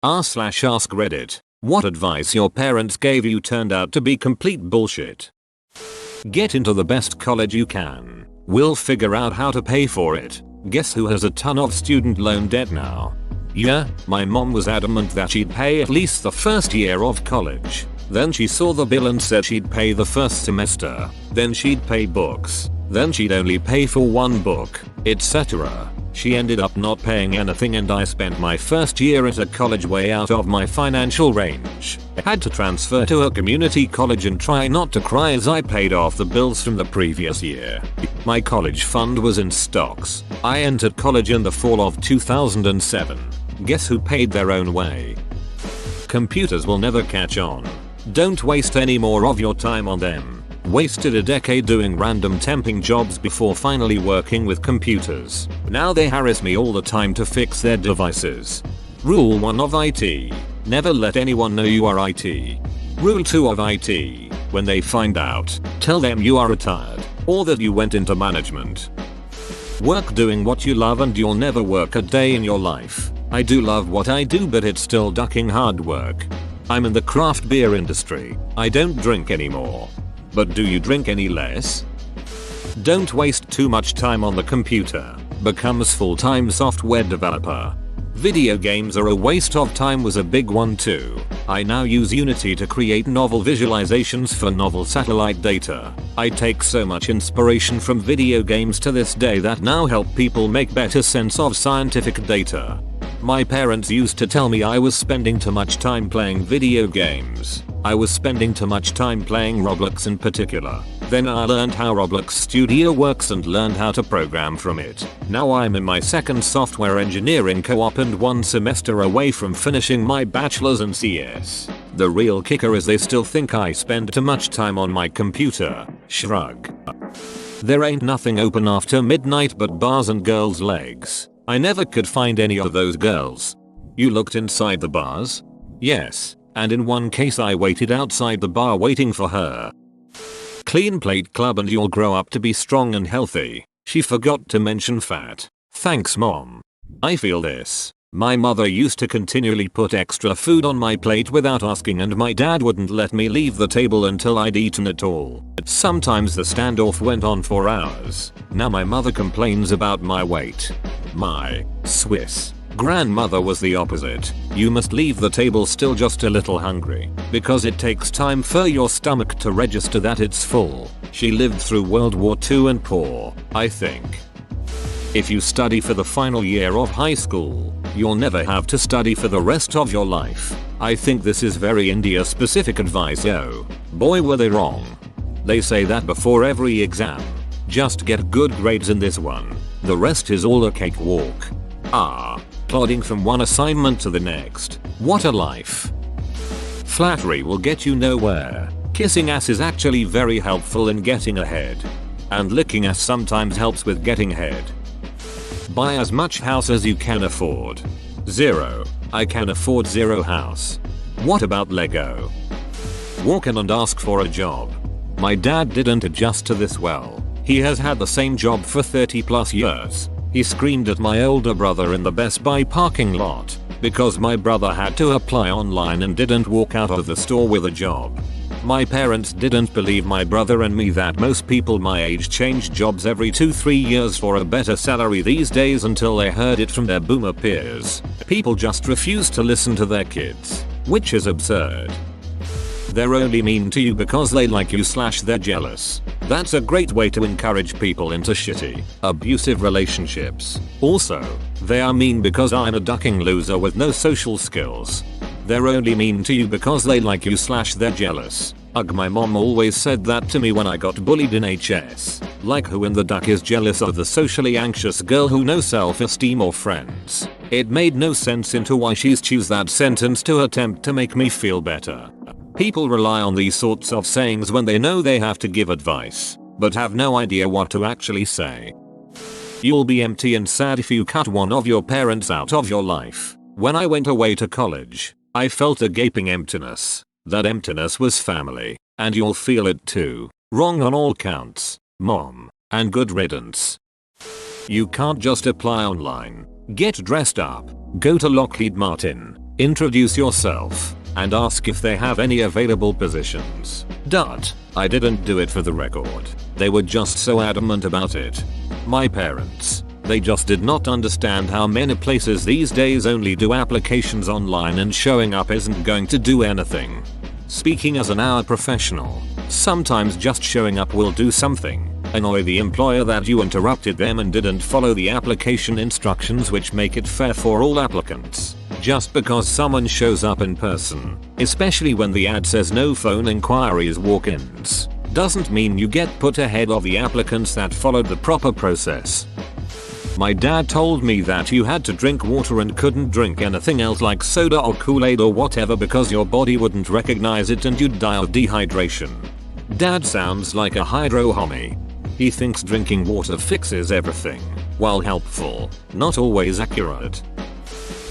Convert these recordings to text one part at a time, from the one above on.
r/ask Reddit. What advice your parents gave you turned out to be complete bullshit. Get into the best college you can. We'll figure out how to pay for it. Guess who has a ton of student loan debt now? Yeah, my mom was adamant that she'd pay at least the first year of college. Then she saw the bill and said she'd pay the first semester. Then she'd pay books. Then she'd only pay for one book, etc. She ended up not paying anything and I spent my first year at a college way out of my financial range. Had to transfer to a community college and try not to cry as I paid off the bills from the previous year. My college fund was in stocks. I entered college in the fall of 2007. Guess who paid their own way? Computers will never catch on. Don't waste any more of your time on them. Wasted a decade doing random temping jobs before finally working with computers. Now they harass me all the time to fix their devices. Rule 1 of IT. Never let anyone know you are IT. Rule 2 of IT. When they find out, tell them you are retired, or that you went into management. Work doing what you love and you'll never work a day in your life. I do love what I do, but it's still ducking hard work. I'm in the craft beer industry. I don't drink anymore. But do you drink any less? Don't waste too much time on the computer. Become a full-time software developer. Video games are a waste of time was a big one too. I now use Unity to create novel visualizations for novel satellite data. I take so much inspiration from video games to this day that now help people make better sense of scientific data. My parents used to tell me I was spending too much time playing video games. I was spending too much time playing Roblox in particular. Then I learned how Roblox Studio works and learned how to program from it. Now I'm in my second software engineering co-op and one semester away from finishing my bachelor's in CS. The real kicker is they still think I spend too much time on my computer. Shrug. There ain't nothing open after midnight but bars and girls' legs. I never could find any of those girls. You looked inside the bars? Yes, and in one case I waited outside the bar waiting for her. Clean plate club and you'll grow up to be strong and healthy. She forgot to mention fat. Thanks mom. I feel this. My mother used to continually put extra food on my plate without asking and my dad wouldn't let me leave the table until I'd eaten it all. Sometimes the standoff went on for hours. Now my mother complains about my weight. My Swiss grandmother was the opposite. You must leave the table still just a little hungry, because it takes time for your stomach to register that it's full. She lived through World War II and poor, I think. If you study for the final year of high school, you'll never have to study for the rest of your life. I think this is very India specific advice. Oh, boy were they wrong. They say that before every exam. Just get good grades in this one. The rest is all a cakewalk. Plodding from one assignment to the next. What a life. Flattery will get you nowhere. Kissing ass is actually very helpful in getting ahead. And licking ass sometimes helps with getting head. Buy as much house as you can afford. 0. I can afford 0 house. What about Lego? Walk in and ask for a job. My dad didn't adjust to this well. He has had the same job for 30 plus years. He screamed at my older brother in the Best Buy parking lot because my brother had to apply online and didn't walk out of the store with a job. My parents didn't believe my brother and me that most people my age change jobs every 2-3 years for a better salary these days until they heard it from their boomer peers. People just refuse to listen to their kids, which is absurd. They're only mean to you because they like you / they're jealous. That's a great way to encourage people into shitty, abusive relationships. Also, they are mean because I'm a ducking loser with no social skills. They're only mean to you because they like you / they're jealous. Ugh, my mom always said that to me when I got bullied in HS. Like who in the duck is jealous of the socially anxious girl who no self-esteem or friends? It made no sense into why she's choose that sentence to attempt to make me feel better. People rely on these sorts of sayings when they know they have to give advice, but have no idea what to actually say. You'll be empty and sad if you cut one of your parents out of your life. When I went away to college, I felt a gaping emptiness. That emptiness was family, and you'll feel it too. Wrong on all counts, mom, and good riddance. You can't just apply online, get dressed up, go to Lockheed Martin, Introduce yourself and ask if they have any available positions. I didn't do it for the record. They were just so adamant about it. My parents, they just did not understand how many places these days only do applications online and showing up isn't going to do anything. Speaking as an hour professional, sometimes just showing up will do something. Annoy the employer that you interrupted them and didn't follow the application instructions, which make it fair for all applicants. Just because someone shows up in person, especially when the ad says no phone inquiries walk-ins, doesn't mean you get put ahead of the applicants that followed the proper process. My dad told me that you had to drink water and couldn't drink anything else like soda or Kool-Aid or whatever because your body wouldn't recognize it and you'd die of dehydration. Dad sounds like a hydro homie. He thinks drinking water fixes everything. While helpful, not always accurate.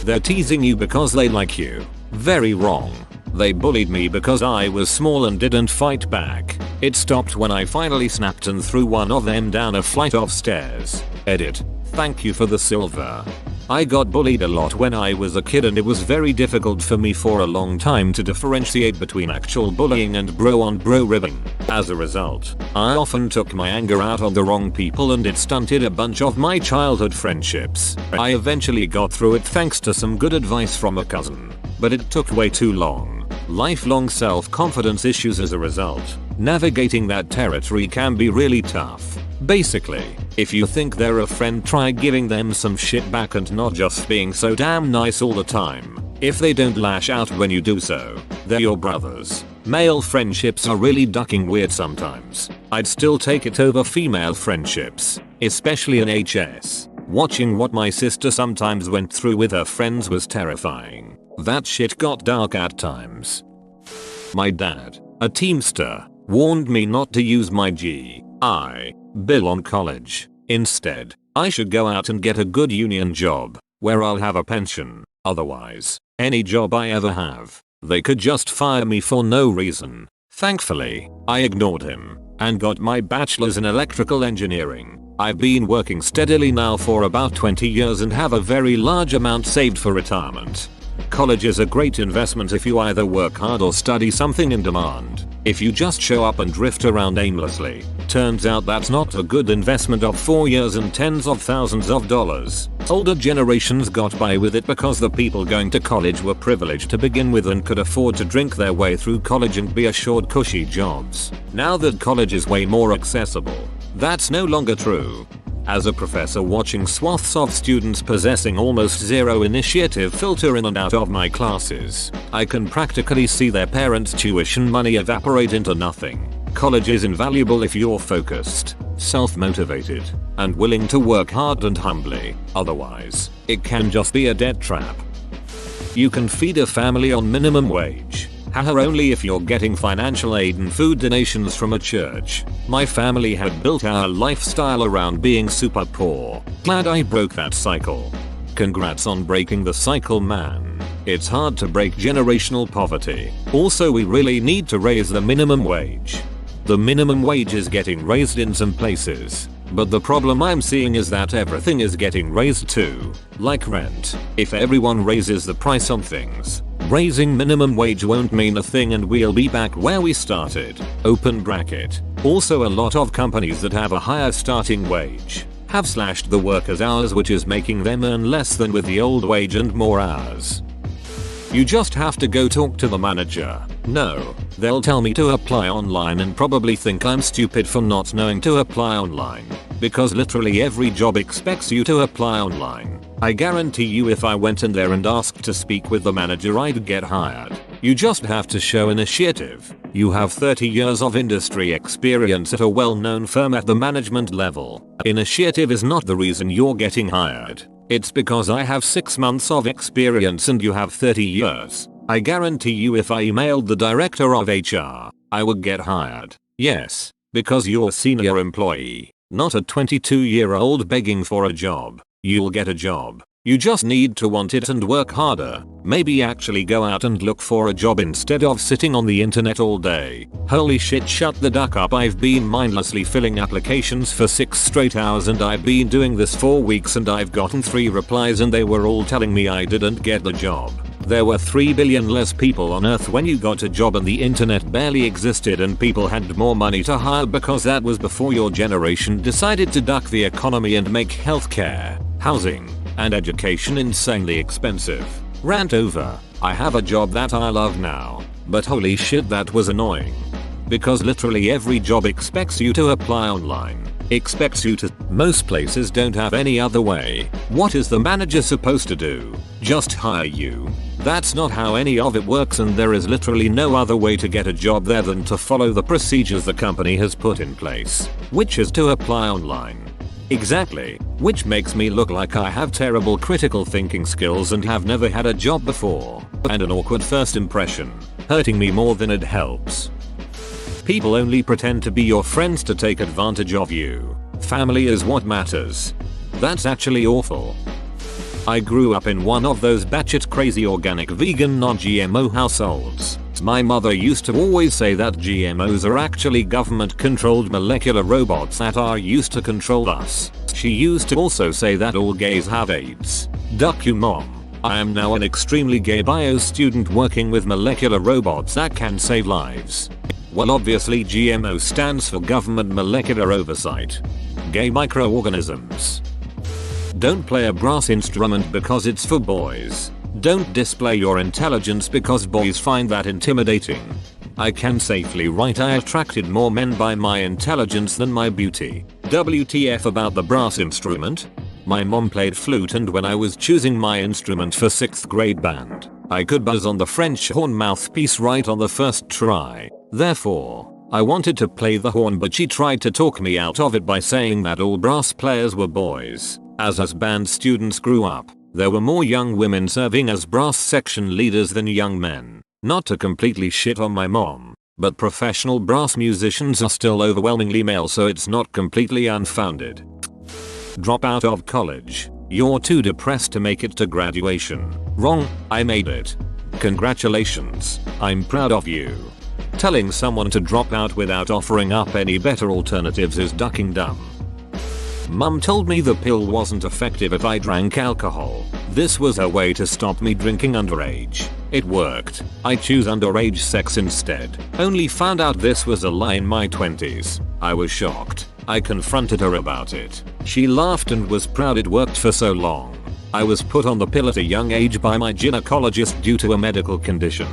They're teasing you because they like you. Very wrong. They bullied me because I was small and didn't fight back. It stopped when I finally snapped and threw one of them down a flight of stairs. Edit. Thank you for the silver. I got bullied a lot when I was a kid and it was very difficult for me for a long time to differentiate between actual bullying and bro on bro ribbing. As a result, I often took my anger out on the wrong people and it stunted a bunch of my childhood friendships. I eventually got through it thanks to some good advice from a cousin, but it took way too long. Lifelong self-confidence issues as a result. Navigating that territory can be really tough. Basically, if you think they're a friend, try giving them some shit back and not just being so damn nice all the time. If they don't lash out when you do so, they're your brothers. Male friendships are really ducking weird sometimes. I'd still take it over female friendships, especially in HS. Watching what my sister sometimes went through with her friends was terrifying. That shit got dark at times. My dad, a Teamster, warned me not to use my GI Bill on college. Instead, I should go out and get a good union job, where I'll have a pension. Otherwise, any job I ever have, they could just fire me for no reason. Thankfully, I ignored him, and got my bachelor's in electrical engineering. I've been working steadily now for about 20 years and have a very large amount saved for retirement. College is a great investment if you either work hard or study something in demand. If you just show up and drift around aimlessly, turns out that's not a good investment of 4 years and tens of thousands of dollars. Older generations got by with it because the people going to college were privileged to begin with and could afford to drink their way through college and be assured cushy jobs. Now that college is way more accessible, that's no longer true. As a professor watching swaths of students possessing almost zero initiative filter in and out of my classes, I can practically see their parents' tuition money evaporate into nothing. College is invaluable if you're focused, self-motivated, and willing to work hard and humbly. Otherwise, it can just be a debt trap. You can feed a family on minimum wage. Haha, only if you're getting financial aid and food donations from a church. My family had built our lifestyle around being super poor. Glad I broke that cycle. Congrats on breaking the cycle, man. It's hard to break generational poverty. Also, we really need to raise the minimum wage. The minimum wage is getting raised in some places, but the problem I'm seeing is that everything is getting raised too. Like rent. If everyone raises the price on things, raising minimum wage won't mean a thing and we'll be back where we started. Open bracket. Also, a lot of companies that have a higher starting wage have slashed the workers' hours, which is making them earn less than with the old wage and more hours. You just have to go talk to the manager. No, they'll tell me to apply online and probably think I'm stupid for not knowing to apply online, because literally every job expects you to apply online. I guarantee you if I went in there and asked to speak with the manager, I'd get hired. You just have to show initiative. You have 30 years of industry experience at a well-known firm at the management level. Initiative is not the reason you're getting hired. It's because I have 6 months of experience and you have 30 years. I guarantee you if I emailed the director of HR, I would get hired. Yes, because you're a senior employee, not a 22-year-old begging for a job. You'll get a job. You just need to want it and work harder. Maybe actually go out and look for a job instead of sitting on the internet all day. Holy shit, shut the duck up. I've been mindlessly filling applications for 6 straight hours and I've been doing this for weeks and I've gotten 3 replies and they were all telling me I didn't get the job. There were 3 billion less people on earth when you got a job and the internet barely existed and people had more money to hire because that was before your generation decided to duck the economy and make healthcare, housing, and education insanely expensive. Rant over. I have a job that I love now, but holy shit that was annoying. Because literally every job expects you to apply online. Expects you to. Most places don't have any other way. What is the manager supposed to do? Just hire you? That's not how any of it works, and there is literally no other way to get a job there than to follow the procedures the company has put in place, which is to apply online. Exactly, which makes me look like I have terrible critical thinking skills and have never had a job before, and an awkward first impression, hurting me more than it helps. People only pretend to be your friends to take advantage of you. Family is what matters. That's actually awful. I grew up in one of those batshit crazy organic vegan non-GMO households. My mother used to always say that GMOs are actually government controlled molecular robots that are used to control us. She used to also say that all gays have AIDS. Duck you mom. I am now an extremely gay bio student working with molecular robots that can save lives. Well, obviously GMO stands for Government Molecular Oversight. Gay microorganisms. Don't play a brass instrument because it's for boys. Don't display your intelligence because boys find that intimidating. I can safely write I attracted more men by my intelligence than my beauty. WTF about the brass instrument? My mom played flute, and when I was choosing my instrument for 6th grade band, I could buzz on the French horn mouthpiece right on the first try. Therefore, I wanted to play the horn, but she tried to talk me out of it by saying that all brass players were boys. As band students grew up, there were more young women serving as brass section leaders than young men. Not to completely shit on my mom, but professional brass musicians are still overwhelmingly male, so it's not completely unfounded. Drop out of college. You're too depressed to make it to graduation. Wrong, I made it. Congratulations, I'm proud of you. Telling someone to drop out without offering up any better alternatives is ducking dumb. Mum told me the pill wasn't effective if I drank alcohol. This was her way to stop me drinking underage. It worked. I choose underage sex instead. Only found out this was a lie in my 20s. I was shocked. I confronted her about it. She laughed and was proud it worked for so long. I was put on the pill at a young age by my gynecologist due to a medical condition.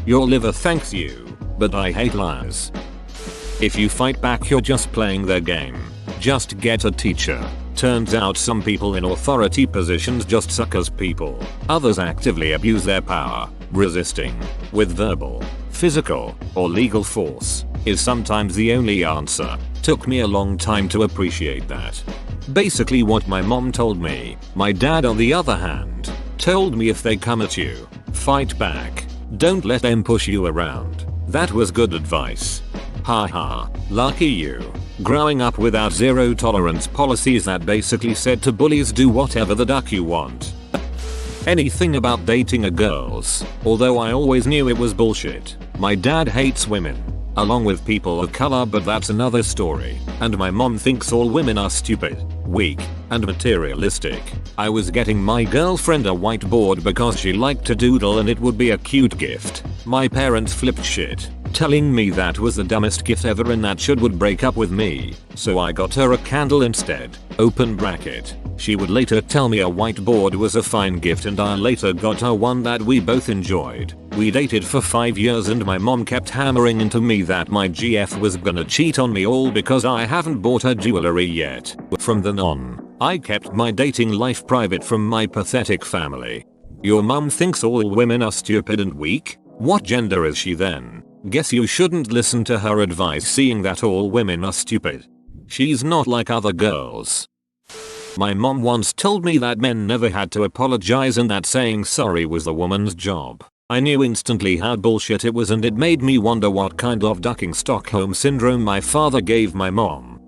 Your liver thanks you. But I hate liars. If you fight back, you're just playing their game. Just get a teacher. Turns out some people in authority positions just suck as people. Others actively abuse their power. Resisting, with verbal, physical, or legal force, is sometimes the only answer. Took me a long time to appreciate that. Basically what my mom told me. My dad, on the other hand, told me if they come at you, fight back. Don't let them push you around. That was good advice. Haha, lucky you. Growing up without zero tolerance policies that basically said to bullies do whatever the duck you want. Anything about dating a girls, although I always knew it was bullshit. My dad hates women, along with people of color, but that's another story. And my mom thinks all women are stupid, weak, and materialistic. I was getting my girlfriend a whiteboard because she liked to doodle and it would be a cute gift. My parents flipped shit, telling me that was the dumbest gift ever and that would break up with me. So I got her a candle instead. Open bracket. She would later tell me a whiteboard was a fine gift, and I later got her one that we both enjoyed. We dated for 5 years and my mom kept hammering into me that my GF was gonna cheat on me, all because I haven't bought her jewelry yet. From then on, I kept my dating life private from my pathetic family. Your mom thinks all women are stupid and weak? What gender is she then? Guess you shouldn't listen to her advice, seeing that all women are stupid. She's not like other girls. My mom once told me that men never had to apologize and that saying sorry was the woman's job. I knew instantly how bullshit it was, and it made me wonder what kind of ducking Stockholm syndrome my father gave my mom.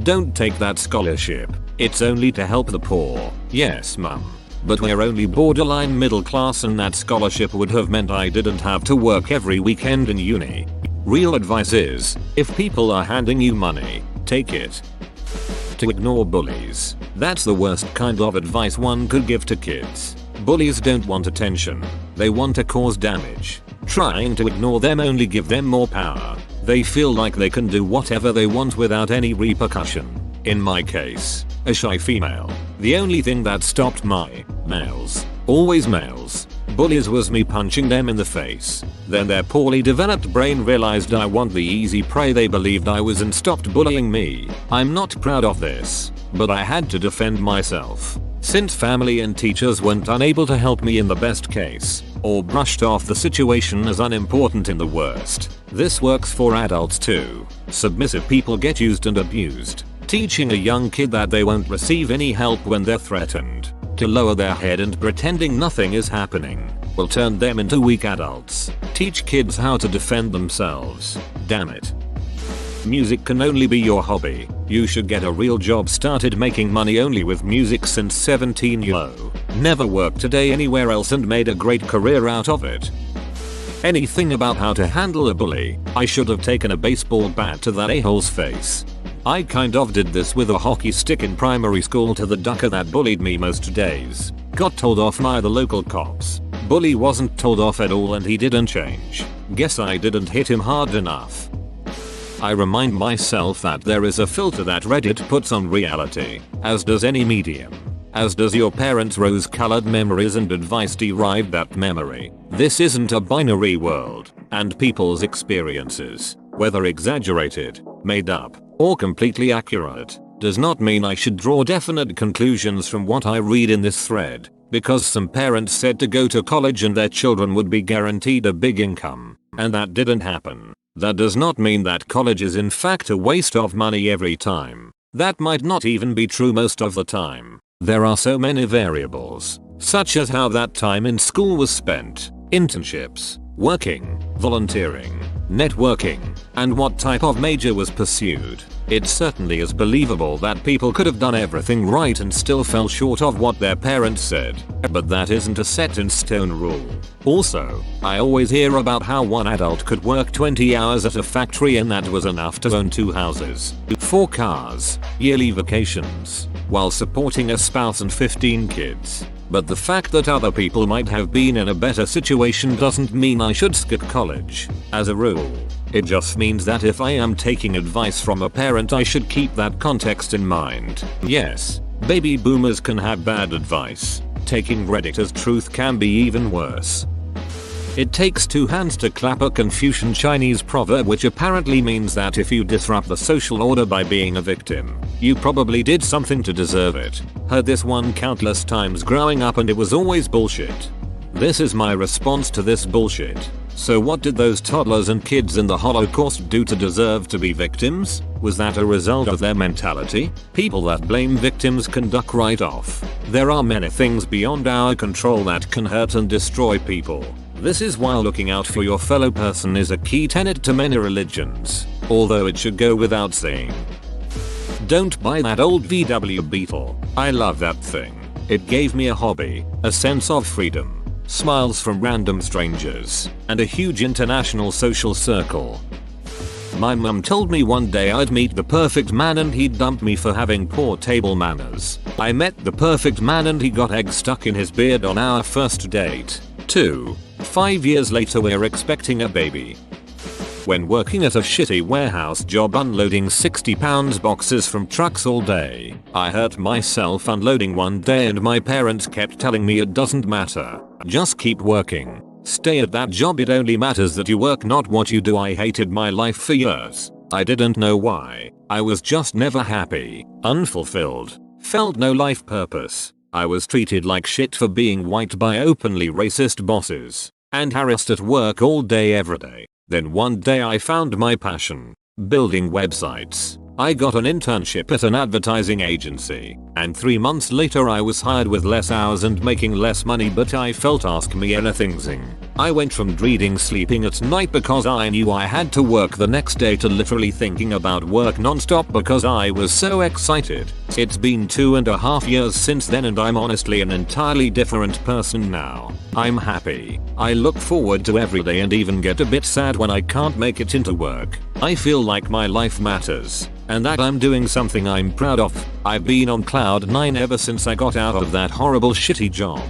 Don't take that scholarship. It's only to help the poor. Yes, mum. But we're only borderline middle class, and that scholarship would have meant I didn't have to work every weekend in uni. Real advice is, if people are handing you money, take it. To ignore bullies. That's the worst kind of advice one could give to kids. Bullies don't want attention. They want to cause damage. Trying to ignore them only give them more power. They feel like they can do whatever they want without any repercussion. In my case, a shy female. The only thing that stopped my males, always males, bullies was me punching them in the face. Then their poorly developed brain realized I want the easy prey they believed I was and stopped bullying me. I'm not proud of this, but I had to defend myself. Since family and teachers weren't unable to help me in the best case, or brushed off the situation as unimportant in the worst. This works for adults too. Submissive people get used and abused. Teaching a young kid that they won't receive any help when they're threatened, to lower their head and pretending nothing is happening, will turn them into weak adults. Teach kids how to defend themselves. Damn it. Music can only be your hobby. You should get a real job. Started making money only with music since 17 yo. Never worked a day anywhere else and made a great career out of it. Anything about how to handle a bully. I should have taken a baseball bat to that a-hole's face. I kind of did this with a hockey stick in primary school to the ducker that bullied me most days. Got told off by the local cops. Bully wasn't told off at all and he didn't change. Guess I didn't hit him hard enough. I remind myself that there is a filter that Reddit puts on reality, as does any medium. As does your parents' rose-colored memories and advice derived that memory. This isn't a binary world, and people's experiences, whether exaggerated, made up, or completely accurate, does not mean I should draw definite conclusions from what I read in this thread, because some parents said to go to college and their children would be guaranteed a big income, and that didn't happen. That does not mean that college is in fact a waste of money every time. That might not even be true most of the time. There are so many variables, such as how that time in school was spent, internships, working, volunteering, networking, and what type of major was pursued. It certainly is believable that people could have done everything right and still fell short of what their parents said, but that isn't a set in stone rule. Also, I always hear about how one adult could work 20 hours at a factory and that was enough to own 2 houses, 4 cars, yearly vacations, while supporting a spouse and 15 kids. But the fact that other people might have been in a better situation doesn't mean I should skip college. As a rule, it just means that if I am taking advice from a parent I should keep that context in mind. Yes, baby boomers can have bad advice. Taking Reddit as truth can be even worse. It takes 2 hands to clap, a Confucian Chinese proverb which apparently means that if you disrupt the social order by being a victim, you probably did something to deserve it. Heard this one countless times growing up and it was always bullshit. This is my response to this bullshit. So what did those toddlers and kids in the Holocaust do to deserve to be victims? Was that a result of their mentality? People that blame victims can duck right off. There are many things beyond our control that can hurt and destroy people. This is why looking out for your fellow person is a key tenet to many religions, although it should go without saying. Don't buy that old VW Beetle. I love that thing. It gave me a hobby, a sense of freedom, smiles from random strangers, and a huge international social circle. My mum told me one day I'd meet the perfect man and he'd dump me for having poor table manners. I met the perfect man and he got eggs stuck in his beard on our first date. 5 years later we're expecting a baby. When working at a shitty warehouse job unloading 60-pound boxes from trucks all day, I hurt myself unloading one day and my parents kept telling me it doesn't matter. Just keep working. Stay at that job, it only matters that you work, not what you do. I hated my life for years. I didn't know why. I was just never happy, unfulfilled, felt no life purpose. I was treated like shit for being white by openly racist bosses, and harassed at work all day every day. Then one day I found my passion, building websites. I got an internship at an advertising agency, and 3 months later I was hired with less hours and making less money, but I felt ask me anything. I went from dreading sleeping at night because I knew I had to work the next day to literally thinking about work non-stop because I was so excited. It's been 2.5 years since then and I'm honestly an entirely different person now. I'm happy. I look forward to every day and even get a bit sad when I can't make it into work. I feel like my life matters, and that I'm doing something I'm proud of. I've been on cloud 9 ever since I got out of that horrible shitty job.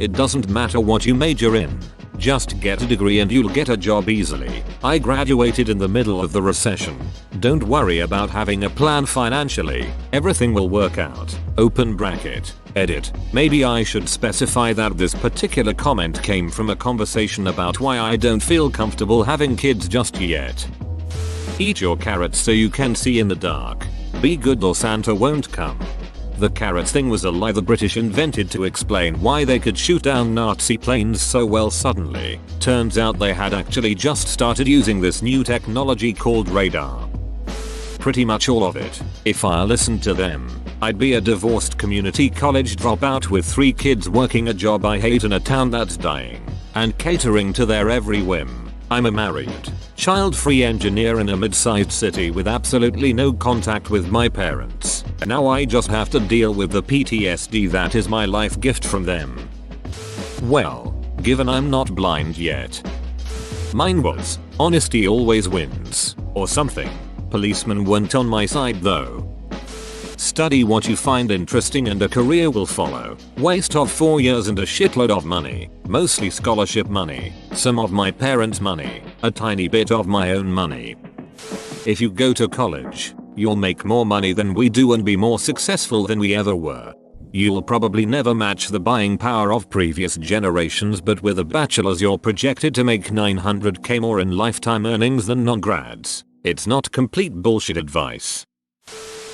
It doesn't matter what you major in. Just get a degree and you'll get a job easily. I graduated in the middle of the recession. Don't worry about having a plan financially. Everything will work out. Open bracket. Edit. Maybe I should specify that this particular comment came from a conversation about why I don't feel comfortable having kids just yet. Eat your carrots so you can see in the dark. Be good or Santa won't come. The carrots thing was a lie the British invented to explain why they could shoot down Nazi planes so well suddenly. Turns out they had actually just started using this new technology called radar. Pretty much all of it. If I listened to them, I'd be a divorced community college dropout with 3 kids working a job I hate in a town that's dying and catering to their every whim. I'm a married, child-free engineer in a mid-sized city with absolutely no contact with my parents. Now I just have to deal with the PTSD that is my life gift from them. Well, given I'm not blind yet. Mine was, honesty always wins, or something. Policemen weren't on my side though. Study what you find interesting and a career will follow. Waste of 4 years and a shitload of money. Mostly scholarship money. Some of my parents' money. A tiny bit of my own money. If you go to college, you'll make more money than we do and be more successful than we ever were. You'll probably never match the buying power of previous generations, but with a bachelor's you're projected to make $900k more in lifetime earnings than non-grads. It's not complete bullshit advice.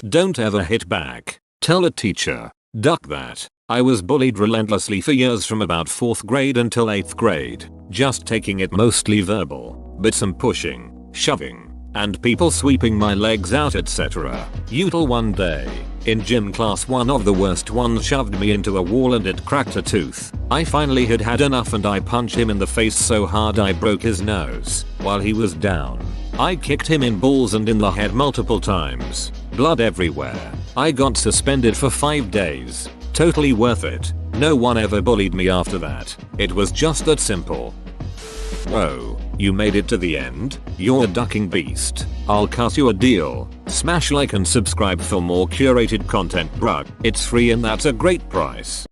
Don't ever hit back. Tell a teacher. Duck that. I was bullied relentlessly for years from about 4th grade until 8th grade. Just taking it mostly verbal, but some pushing, shoving, and people sweeping my legs out etc. Until one day, in gym class one of the worst ones shoved me into a wall and it cracked a tooth. I finally had had enough and I punched him in the face so hard I broke his nose while he was down. I kicked him in balls and in the head multiple times. Blood everywhere. I got suspended for 5 days. Totally worth it. No one ever bullied me after that. It was just that simple. Whoa, you made it to the end? You're a ducking beast. I'll cut you a deal. Smash like and subscribe for more curated content, bruh. It's free and that's a great price.